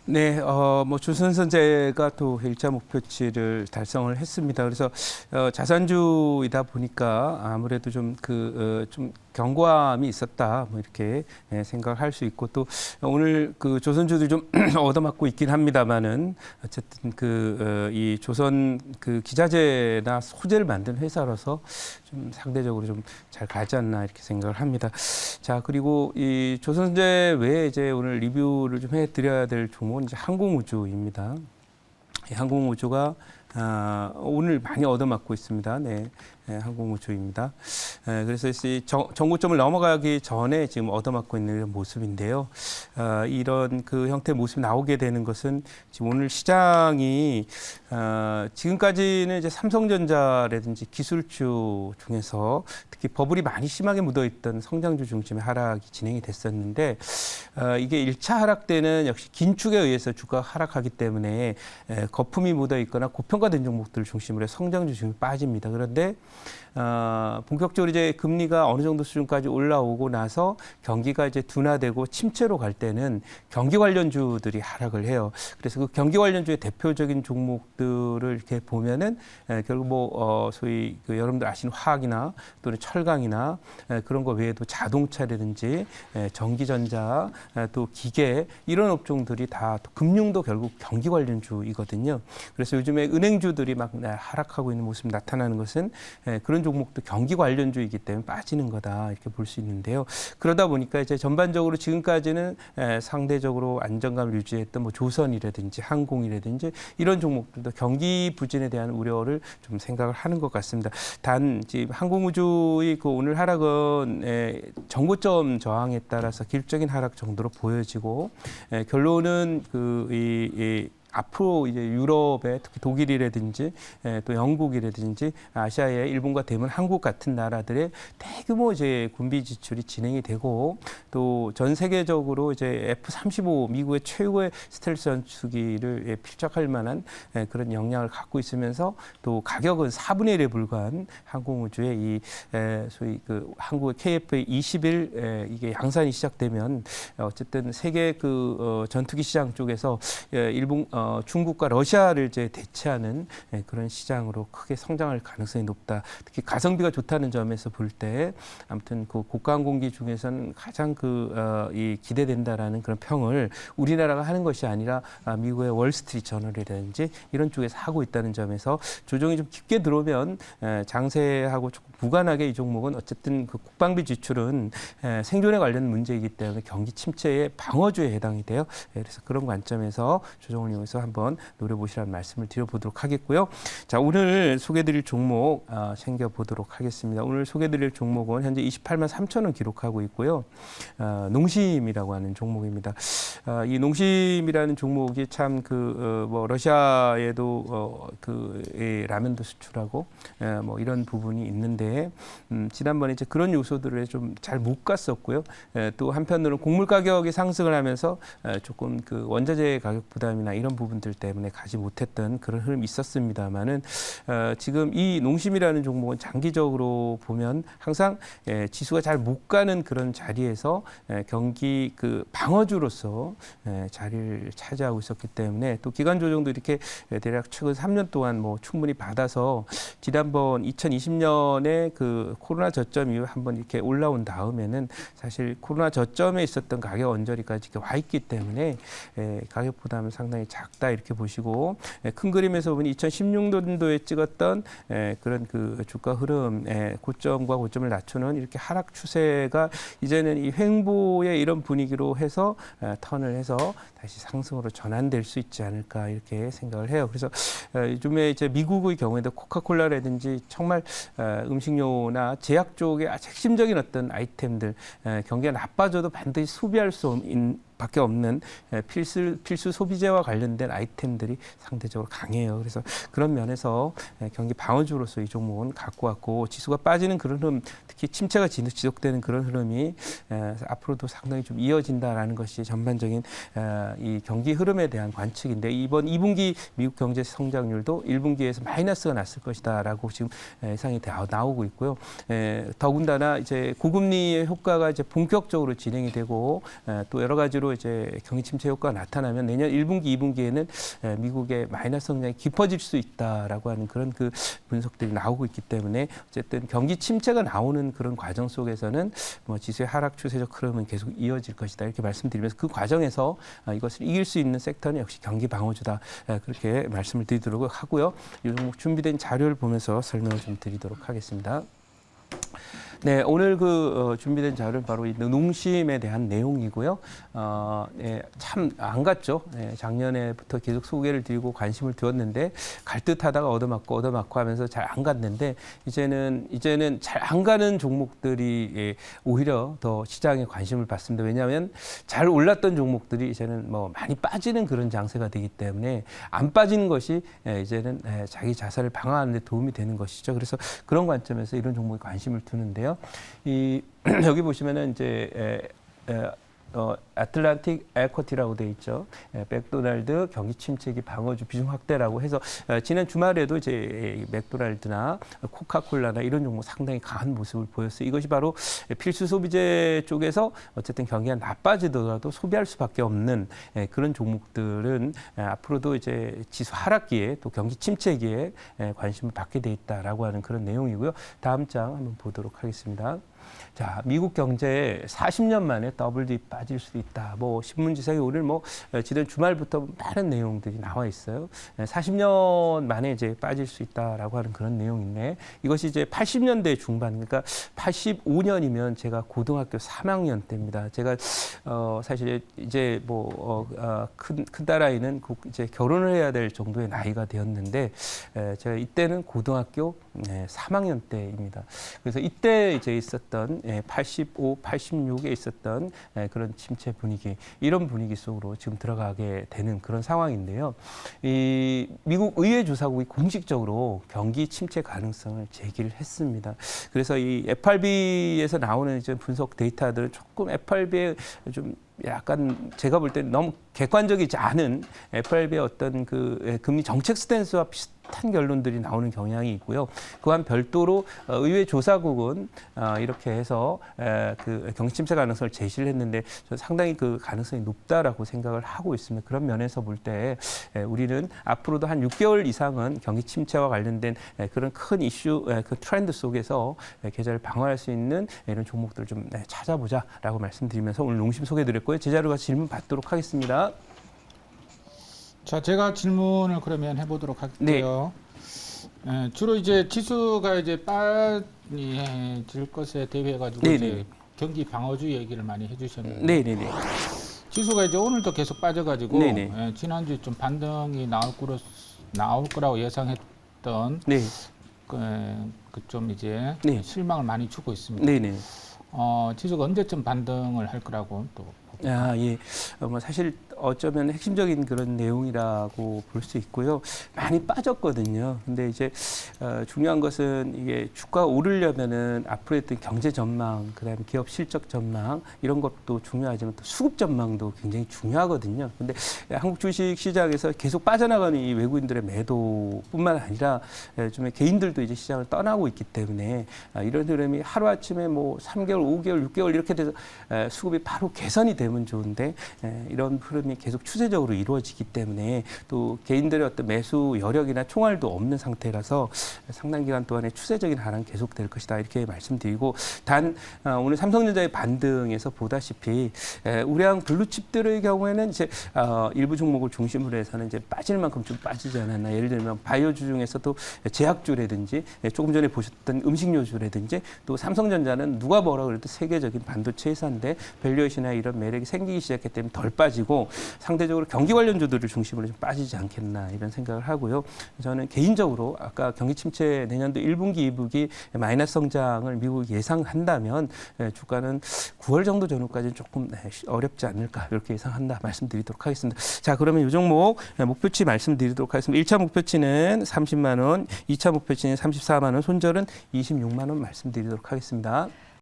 네, 뭐 조선선제가 또 1차 목표치를 달성을 했습니다. 그래서 자산주이다 보니까 아무래도 좀 견고함이 있었다, 뭐 이렇게 생각을 할 수 있고, 또 오늘 그 조선주들이 좀 얻어맞고 있긴 합니다만은 어쨌든 이 조선 그 기자재나 소재를 만든 회사라서 좀 상대적으로 좀 잘 가지 않나 이렇게 생각을 합니다. 자, 그리고 이 조선제 외에 이제 오늘 리뷰를 좀 해드려야 될 종목은 이제 항공우주입니다. 이 항공우주가 오늘 많이 얻어맞고 있습니다. 네, 항공우주입니다. 그래서 이 정고점을 넘어가기 전에 지금 얻어맞고 있는 이런 모습인데요. 이런 그 형태의 모습이 나오게 되는 것은 지금 오늘 시장이 지금까지는 이제 삼성전자라든지 기술주 중에서 특히 버블이 많이 심하게 묻어있던 성장주 중심의 하락이 진행이 됐었는데 이게 1차 하락 때는 역시 긴축에 의해서 주가가 하락하기 때문에 거품이 묻어있거나 고평가된 종목들을 중심으로 해서 성장주 중심이 빠집니다. 그런데 본격적으로 이제 금리가 어느 정도 수준까지 올라오고 나서 경기가 이제 둔화되고 침체로 갈 때는 경기 관련주들이 하락을 해요. 그래서 그 경기 관련주의 대표적인 종목들을 이렇게 보면은 결국 뭐 소위 그 여러분들 아시는 화학이나 또는 철강이나 그런 거 외에도 자동차라든지 전기전자 또 기계 이런 업종들이 다 금융도 결국 경기 관련주이거든요. 그래서 요즘에 은행주들이 막 하락하고 있는 모습이 나타나는 것은 그런 종목도 경기 관련주이기 때문에 빠지는 거다 이렇게 볼 수 있는데요. 그러다 보니까 이제 전반적으로 지금까지는 상대적으로 안정감을 유지했던 뭐 조선이라든지 항공이라든지 이런 종목들도 경기 부진에 대한 우려를 좀 생각을 하는 것 같습니다. 단 지금 항공우주의 그 오늘 하락은 정고점 저항에 따라서 기술적인 하락 정도로 보여지고 결론은 앞으로 이제 유럽의 특히 독일이라든지 또 영국이라든지 아시아의 일본과 대만, 한국 같은 나라들의 대규모 이제 군비 지출이 진행이 되고 또 전 세계적으로 이제 F-35 미국의 최고의 스텔스 전투기를 필적할 만한 그런 역량을 갖고 있으면서 또 가격은 4분의 1에 불과한 항공우주의 이 소위 그 한국의 KF-21 이게 양산이 시작되면 어쨌든 세계 그 전투기 시장 쪽에서 일본 중국과 러시아를 이제 대체하는 그런 시장으로 크게 성장할 가능성이 높다. 특히 가성비가 좋다는 점에서 볼 때 아무튼 그 고가 항공기 중에서는 가장 이 기대된다라는 그런 평을 우리나라가 하는 것이 아니라 미국의 월스트리트 저널이라든지 이런 쪽에서 하고 있다는 점에서 조정이 좀 깊게 들어오면 장세하고 조금 무관하게 이 종목은 어쨌든 그 국방비 지출은 생존에 관련 문제이기 때문에 경기 침체의 방어주에 해당이 돼요. 그래서 그런 관점에서 조정을 이용해서 한번 노려보시라는 말씀을 드려보도록 하겠고요. 자, 오늘 소개드릴 종목 챙겨보도록 하겠습니다. 오늘 소개드릴 종목은 현재 28만 3천 원 기록하고 있고요. 농심이라고 하는 종목입니다. 이 농심이라는 종목이 참 뭐 러시아에도 라면도 수출하고 뭐 이런 부분이 있는데 지난번에 이제 그런 요소들을 좀 잘 못 갔었고요. 또 한편으로는 곡물 가격이 상승을 하면서 조금 그 원자재 가격 부담이나 이런 부분들 때문에 가지 못했던 그런 흐름이 있었습니다만은 지금 이 농심이라는 종목은 장기적으로 보면 항상 지수가 잘 못 가는 그런 자리에서 경기 그 방어주로서 자리를 차지하고 있었기 때문에 또 기간 조정도 이렇게 대략 최근 3년 동안 뭐 충분히 받아서 지난번 2020년에 그 코로나 저점 이후 한번 이렇게 올라온 다음에는 사실 코로나 저점에 있었던 가격 언저리까지 이렇게 와 있기 때문에 가격 부담은 상당히 작다 이렇게 보시고 큰 그림에서 보니 2016년도에 찍었던 그런 그 주가 흐름 고점과 고점을 낮추는 이렇게 하락 추세가 이제는 이 횡보의 이런 분위기로 해서 턴을 해서 다시 상승으로 전환될 수 있지 않을까 이렇게 생각을 해요. 그래서 요즘에 이제 미국의 경우에도 코카콜라라든지 정말 음식료나 제약 쪽의 아주 핵심적인 어떤 아이템들 경기가 나빠져도 반드시 소비할 수 있는 밖에 없는 필수 소비재와 관련된 아이템들이 상대적으로 강해요. 그래서 그런 면에서 경기 방어주로서 이 종목은 갖고 왔고 지수가 빠지는 그런 흐름, 특히 침체가 지속되는 그런 흐름이 앞으로도 상당히 좀 이어진다라는 것이 전반적인 이 경기 흐름에 대한 관측인데 이번 2분기 미국 경제 성장률도 1분기에서 마이너스가 났을 것이다라고 지금 예상이 나오고 있고요. 더군다나 이제 고금리의 효과가 이제 본격적으로 진행이 되고 또 여러 가지로 앞으로 이제 경기 침체 효과가 나타나면 내년 1분기, 2분기에는 미국의 마이너스 성장이 깊어질 수 있다라고 하는 그런 그 분석들이 나오고 있기 때문에 어쨌든 경기 침체가 나오는 그런 과정 속에서는 뭐 지수의 하락 추세적 흐름은 계속 이어질 것이다 이렇게 말씀드리면서 그 과정에서 이것을 이길 수 있는 섹터는 역시 경기 방어주다 그렇게 말씀을 드리도록 하고요. 이 종목 준비된 자료를 보면서 설명을 좀 드리도록 하겠습니다. 네, 오늘 준비된 자료는 바로 이 농심에 대한 내용이고요. 참 안 갔죠. 작년에부터 계속 소개를 드리고 관심을 두었는데 갈 듯하다가 얻어맞고 하면서 잘 안 갔는데 이제는 잘 안 가는 종목들이 오히려 더 시장에 관심을 받습니다. 왜냐하면 잘 올랐던 종목들이 이제는 뭐 많이 빠지는 그런 장세가 되기 때문에 안 빠지는 것이 이제는 자기 자산을 방어하는 데 도움이 되는 것이죠. 그래서 그런 관점에서 이런 종목에 관심을 두는데요. 여기 보시면은 이제 아틀란틱 에쿼티라고 돼 있죠. 맥도날드 경기 침체기 방어주 비중 확대라고 해서 지난 주말에도 이제 맥도날드나 코카콜라나 이런 종목 상당히 강한 모습을 보였어요. 이것이 바로 필수 소비재 쪽에서 어쨌든 경기가 나빠지더라도 소비할 수밖에 없는 그런 종목들은 앞으로도 이제 지수 하락기에 또 경기 침체기에 관심을 받게 돼 있다라고 하는 그런 내용이고요. 다음 장 한번 보도록 하겠습니다. 자, 미국 경제 40년 만에 더블 딥 빠질 수 있다. 뭐 신문지상에 오늘 뭐 지난 주말부터 많은 내용들이 나와 있어요. 40년 만에 이제 빠질 수 있다라고 하는 그런 내용인데 이것이 이제 80년대 중반, 그러니까 85년이면 제가 고등학교 3학년 때입니다. 제가 사실 이제 뭐 큰 딸아이는 이제 결혼을 해야 될 정도의 나이가 되었는데 제가 이때는 고등학교 3학년 때입니다. 그래서 이때 이제 있었던 85, 86에 있었던 그런 침체 분위기, 이런 분위기 속으로 지금 들어가게 되는 그런 상황인데요. 이 미국 의회 조사국이 공식적으로 경기 침체 가능성을 제기를 했습니다. 그래서 이 FRB에서 나오는 이제 분석 데이터들은 조금 FRB에 좀 약간 제가 볼 때 너무 객관적이지 않은 FRB의 어떤 그 금리 정책 스탠스와 비슷한 결론들이 나오는 경향이 있고요. 그와 별도로 의회 조사국은 이렇게 해서 그 경기 침체 가능성을 제시를 했는데 저는 상당히 그 가능성이 높다라고 생각을 하고 있습니다. 그런 면에서 볼 때 우리는 앞으로도 한 6개월 이상은 경기 침체와 관련된 그런 큰 이슈, 그 트렌드 속에서 계좌를 방어할 수 있는 이런 종목들을 좀 찾아보자라고 말씀드리면서 오늘 농심 소개해드렸고요. 제자료가 질문 받도록 하겠습니다. 자, 제가 질문을 그러면 해보도록 할게요. 네. 주로 이제 지수가 이제 빠질 것에 대비해가지고 이제 경기 방어주 얘기를 많이 해주셨는데, 네네네. 지수가 이제 오늘도 계속 빠져가지고 지난주 좀 반등이 나올 거라고 예상했던 그 좀 이제 실망을 많이 주고 있습니다. 네네. 지수가 언제쯤 반등을 할 거라고 또. 예. 뭐 사실 어쩌면 핵심적인 그런 내용이라고 볼 수 있고요. 많이 빠졌거든요. 근데 이제 중요한 것은 이게 주가가 오르려면은 앞으로 했던 경제 전망, 그다음에 기업 실적 전망 이런 것도 중요하지만 또 수급 전망도 굉장히 중요하거든요. 근데 한국 주식 시장에서 계속 빠져나가는 이 외국인들의 매도뿐만 아니라 좀 개인들도 이제 시장을 떠나고 있기 때문에 이런 흐름이 하루아침에 뭐 3개월, 5개월, 6개월 이렇게 돼서 수급이 바로 개선이 되면 좋은데 이런 흐름이 계속 추세적으로 이루어지기 때문에 또 개인들의 어떤 매수 여력이나 총알도 없는 상태라서 상당 기간 동안에 추세적인 하락은 계속될 것이다 이렇게 말씀드리고, 단 오늘 삼성전자의 반등에서 보다시피 우량 블루칩들의 경우에는 이제 일부 종목을 중심으로 해서는 이제 빠질 만큼 좀 빠지지 않았나. 예를 들면 바이오주 중에서도 제약주라든지 조금 전에 보셨던 음식료주라든지 또 삼성전자는 누가 뭐라 그래도 세계적인 반도체 회사인데 밸류에이션이나 이런 매력이 생기기 시작했기 때문에 덜 빠지고 상대적으로 경기 관련주들을 중심으로 좀 빠지지 않겠나 이런 생각을 하고요. 저는 개인적으로 아까 경기 침체 내년도 1분기, 2분기 마이너스 성장을 미국이 예상한다면 주가는 9월 정도 전후까지는 조금 어렵지 않을까 이렇게 예상한다 말씀드리도록 하겠습니다. 자, 그러면 이 종목 목표치 말씀드리도록 하겠습니다. 1차 목표치는 30만 원, 2차 목표치는 34만 원, 손절은 26만 원 말씀드리도록 하겠습니다.